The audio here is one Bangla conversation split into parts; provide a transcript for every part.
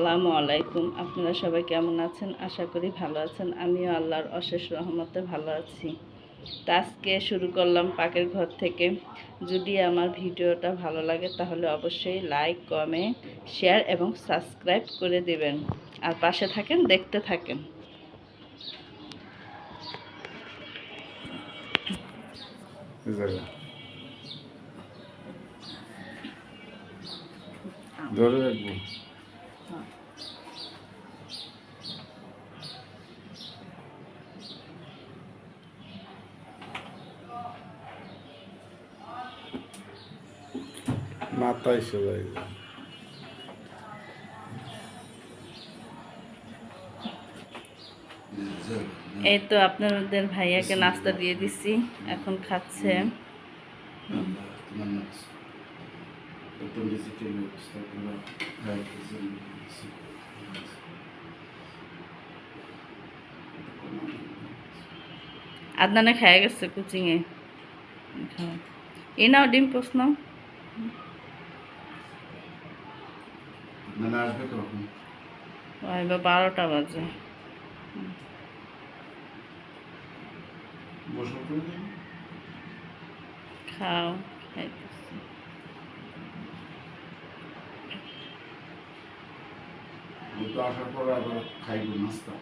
আসসালামু আলাইকুম। আপনারা সবাই কেমন আছেন? আশা করি ভালো আছেন। আমিও আল্লাহর অশেষ রহমতে ভালো আছি। তা আজকে শুরু করলাম পাকের ঘর থেকে। যদি আমার ভিডিওটা ভালো লাগে তাহলে অবশ্যই লাইক, কমেন্ট, শেয়ার এবং সাবস্ক্রাইব করে দেবেন। আর পাশে থাকেন, দেখতে থাকেন। ধরে রাখবো। মাথায় সবাই এই তো আপনাদের ভাইয়াকে নাস্তা দিয়ে দিছি, এখন খাচ্ছে। আদনানে খায় গেছে কোচিংয়ে। এই নাও ডিম পোস্ট নাও। আসবে কখন? এবার 12টা বাজে। গোসল করে দিন। খাও, খাইতেছি। তো আসার পর আবার খাইব নাস্তা।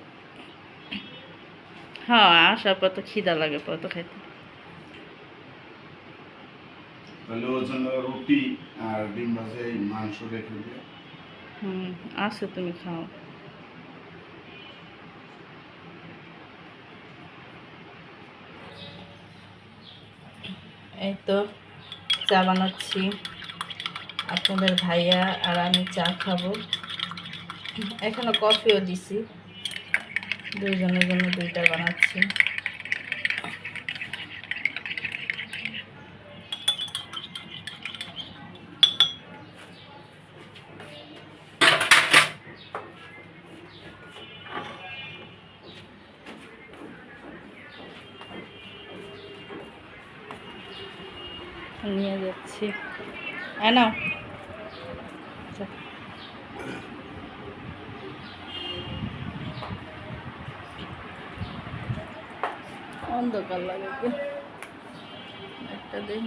হ্যাঁ, আসার পর তো খিদা লাগে, পর তো খাইতে। তাহলে ওর জন্য রুটি আর ডিম ভাজা মাংস রেখে দিয়ে। আসো, তুমি খাও। এই তো চা বানাচ্ছি, আপনাদের ভাইয়া আর আমি চা খাবো। এখনো কফিও দিছি, দুইজনের জন্য দুইটা বানাচ্ছি। নিয়ে যাচ্ছি, নাও। অন্ধকার লাগে, একটা দিন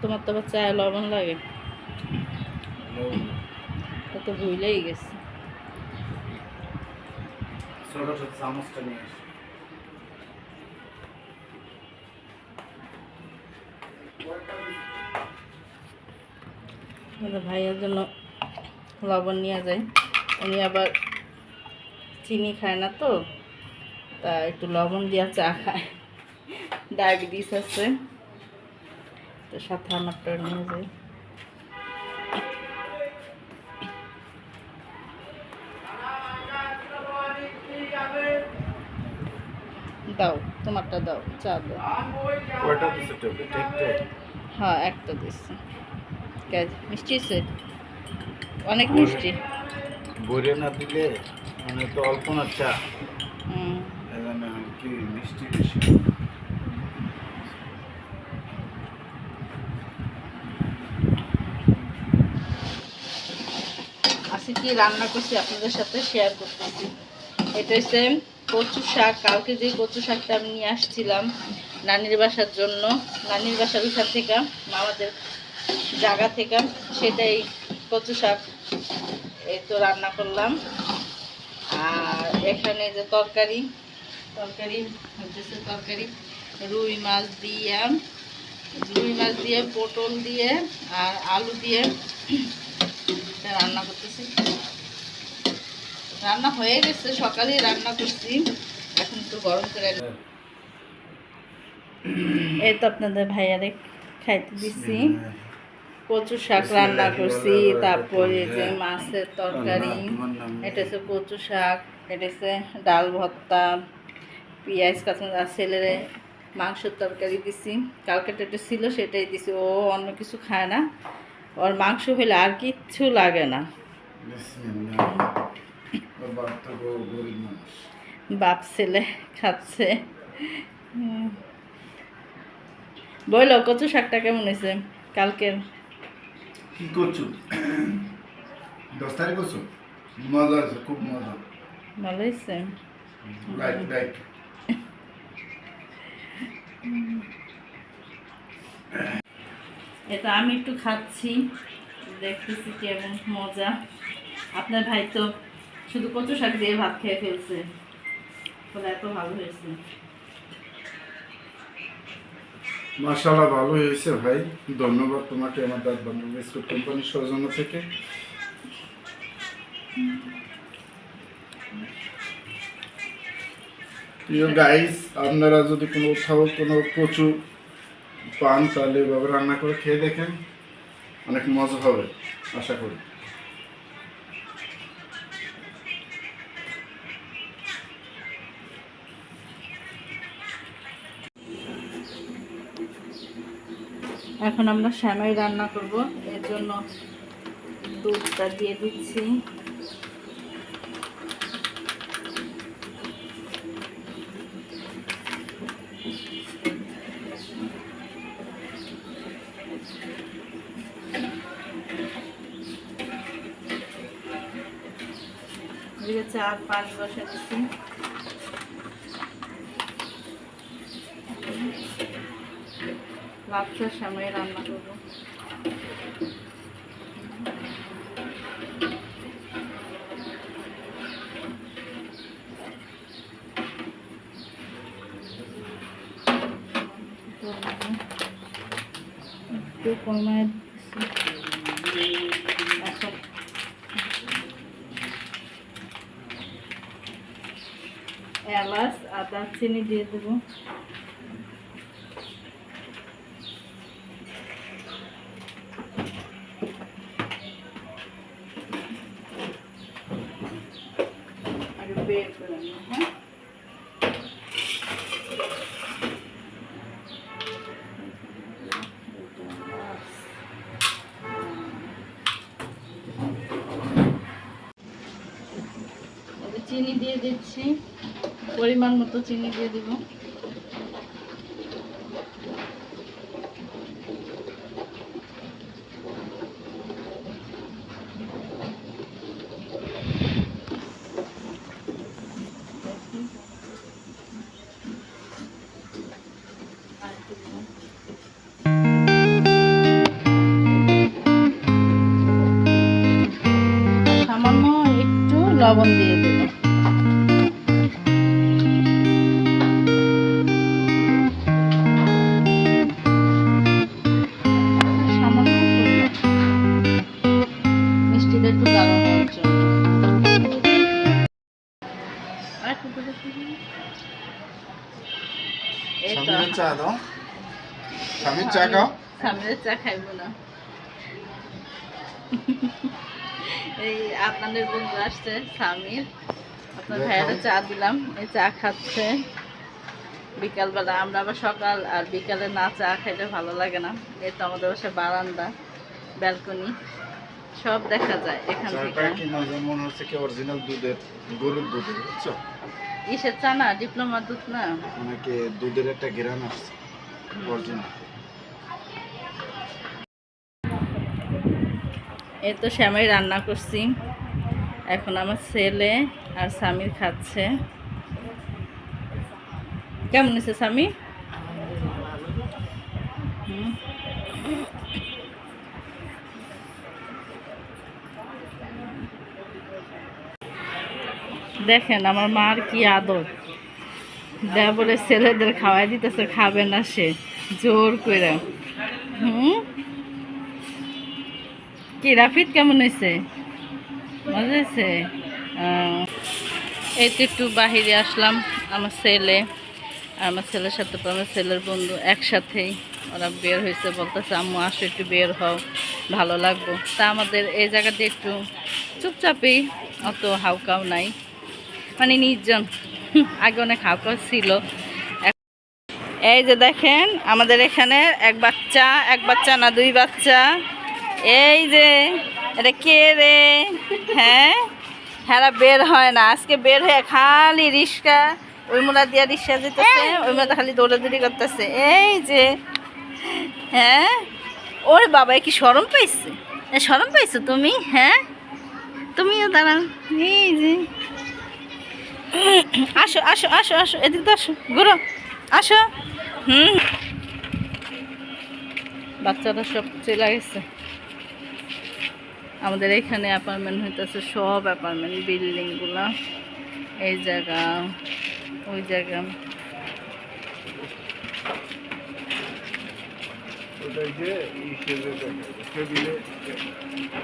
তোমার তো আবার চায় লবণ লাগে, তা তো ভুলেই গেছে। চামচটা নিয়ে আসি। ভাইয়ের জন্য লবণ নিয়ে যায়, উনি আবার চিনি খায় না, তো তা একটু লবণ দিয়া চা খায়, ডায়াবেটিস আছে, তো সাথে আমারটা নিয়ে যায়। দাও, তোমারটা দাও, চা দাও। হ্যাঁ, একটা দিচ্ছি। মিষ্টি আছে, অনেক মিষ্টি। বইরে না দিলে মানে তো অল্প না চা, কি মিষ্টি বেশি। আজকে কি রান্না করছি আপনাদের সাথে শেয়ার করতেছি। এটা হচ্ছে কচু শাক। কালকে যে কচু শাকটা আমি নিয়ে আসছিলাম নানির বাসার জন্য, নানির বাসার ওইখান থেকে, মামাদের জায়গা থেকে, সেটাই কচু শাক এই তো রান্না করলাম। আর এখানে যে তরকারি হচ্ছে রুই মাছ দিয়ে পটল দিয়ে আর আলু দিয়ে রান্না করতেছি। রান্না হয়ে গেছে, সকালেই রান্না করছি, এখন একটু গরম করে। এই তো আপনাদের ভাইয়ারে খাইতে দিচ্ছি। কচু শাক রান্না করছি, তারপরে যে মাছের তরকারি, এটা হচ্ছে কচু শাক, এটা হচ্ছে ডাল ভর্তা, পেঁয়াজ কাঁচা, ছেলেরে মাংসের তরকারি দিছি। কালকে এটা ছিল, সেটাই দিছি। ও অন্য কিছু খায় না, ওর মাংস হলে আর কিচ্ছু লাগে না। বাপ ছেলে খাচ্ছে। বললো কচু শাকটা কেমন হয়েছে কালকের? কি করছো? 10 তারিখ করছো? মজা আছে, খুব মজা। ভালো হয়েছে। Like like. এটা আমি একটু খাচ্ছি, দেখতেছি কেমন মজা। আপনার ভাই তো শুধু কচু শাক দিয়ে ভাত খেয়ে ফেলছে, বলে এত ভালো হয়েছে। মাশাআল্লাহ, ভালো হয়েছে ভাই। ধন্যবাদ তোমাকে আমার দাঁত বান্ধব বিস্কুট কোম্পানির সৌজন্য থেকে। প্রিয় গাইস, আপনারা যদি কোথাও কোনো কচু পান তাহলে এভাবে রান্না করে খেয়ে দেখেন, অনেক মজা হবে আশা করি। এখন আমরা সেমাই রান্না করব, এর জন্য দুধটা দিয়ে দিচ্ছি। আর পানি বসে দিচ্ছি। লাচ্ছার সেমাই রান্না করবো। একটু কমায় এলাচ আর দারচিনি দিয়ে দেবো। আর বের করে নেব। হ্যাঁ, চিনি দিয়ে দিচ্ছি, পরিমাণ মতো চিনি দিয়ে দিব। সামান্য একটু লবণ দিয়ে দেব। মিষ্টিটা একটু গাঢ় হওয়ার জন্য। স্বামীর চা দাও, স্বামীর চা খাও। স্বামীর চা খাইব না। এই আপনাদের বন্ধু আসছে স্বামীর, আপনার ভাইয়েরা চা দিলাম, এই চা খাচ্ছে বিকালবেলা। আমরা আবার সকাল আর বিকালে না চা খাইলে ভালো লাগে না। এই তো আমাদের বাসা বারান্দা, ব্যালকনি, সব দেখা যায় এখান থেকে। কি মজা, মনে হচ্ছে কি অরিজিনাল দুধের, গরুর দুধের, বুঝছো? ইসের চা না, ডিপ্লোমা দুধ না, অনেকে দুধের একটা ঘেরান আসছে অরিজিনাল। এই তো সেমাই রান্না করছি, এখন আমার ছেলে আর স্বামীর খাচ্ছে। কেমন হয়েছে স্বামী? দেখেন আমার মার কি আদর, দেয়া বলে ছেলেদের খাওয়াই দিতেছে, খাবে না সে জোর করে। কি রাফিদ কেমন হয়েছে? মজা হয়েছে? এই তো একটু বাহিরে আসলাম, আমার ছেলে আর আমার ছেলের সাথে তো আমার ছেলের বন্ধু একসাথেই ওরা বের হয়েছে, বলতেছে আম্মু আসো একটু বের হও, ভালো লাগবো। তা আমাদের এই জায়গাতে একটু চুপচাপই, অত হাউকাও নাই, মানে নির্জন। আগে অনেক হাউকাও ছিল। এই যে দেখেন আমাদের এখানে এক বাচ্চা না দুই বাচ্চা। এই যে এটা কে রে? হ্যাঁ, হ্যাঁ বের হয় না, আজকে বের হয়ে খালি রিক্সা, ওই মোড়া দিয়া রিক্সা যেতেছে, ওই মোড়া খালি দৌড়াদৌড়ি করতেছে। এই যে হ্যাঁ, ওরে বাবা কি শরম পাইছে, শরম পাইছো তুমি? হ্যাঁ, তুমিও দাঁড়াও। এই যে আসো আসো আসো আসো, এদিক তো আসো, ঘুরো, আসো। হুম, বাচ্চারা সব চলে গেছে। আমাদের এখানে অ্যাপার্টমেন্ট হইতেছে, সব অ্যাপার্টমেন্ট, বিল্ডিংগুলা, এই জায়গা ওই জায়গা।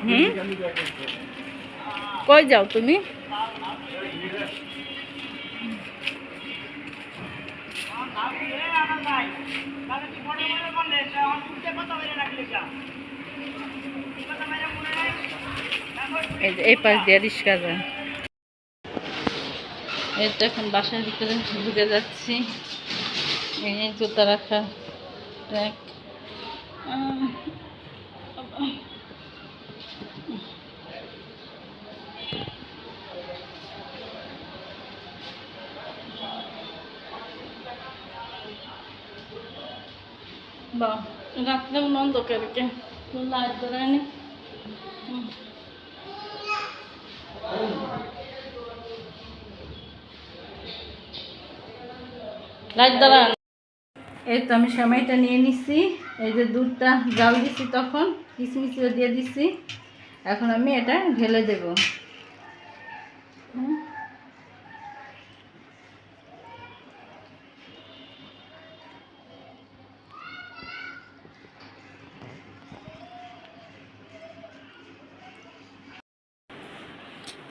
হুম, কই যাও তুমি? এই যে এই পাশ দিয়ে রিক্সা যায়। এই তো এখন বাসার ভিতরে ঢুকে যাচ্ছি। এই যে জুতা রাখা ট্র্যাক। বাহ, রাত্রে অন্ধকারকে লাইট ধরায়নি। লাইট ধরান। এই তো আমি সেমাইটা নিয়ে নিছি। এই যে দুধটা জাল দিছি, তখন কিশমিশও দিয়ে দিছি। এখন আমি এটা ঢেলে দেব।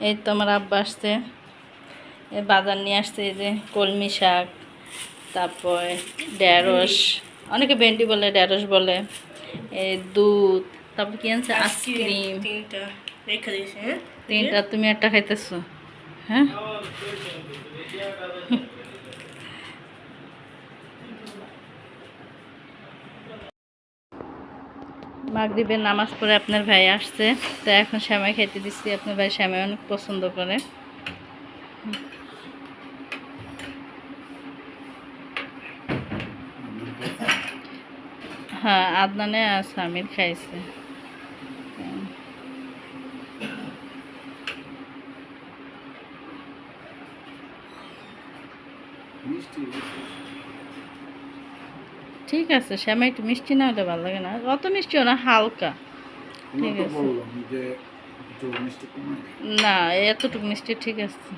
এই তো আমার আব্বা আসছে, এই বাজার নিয়ে আসছে। এই যে কলমি শাক, তারপর ঢেঁড়স, অনেকে ভেন্ডি বলে, ঢেঁড়স বলে, এই দুধ, তারপর কি আনছে আইসক্রিম। তিনটা, তুমি একটা খাইতেছো? হ্যাঁ, মাগরিবের নামাজ পড়ে আপনার ভাই আসছে, তো এখন সেমাই খাইতে দিচ্ছি। আপনার ভাই সেমাই অনেক পছন্দ করে। হ্যাঁ, আদনানে আর সামির খাইছে। ঠিক আছে, সেমাই একটু মিষ্টি না হলে ভালো লাগে না, অত মিষ্টিও না, হালকা। ঠিক আছে, না এতটুকু মিষ্টি ঠিক আছে।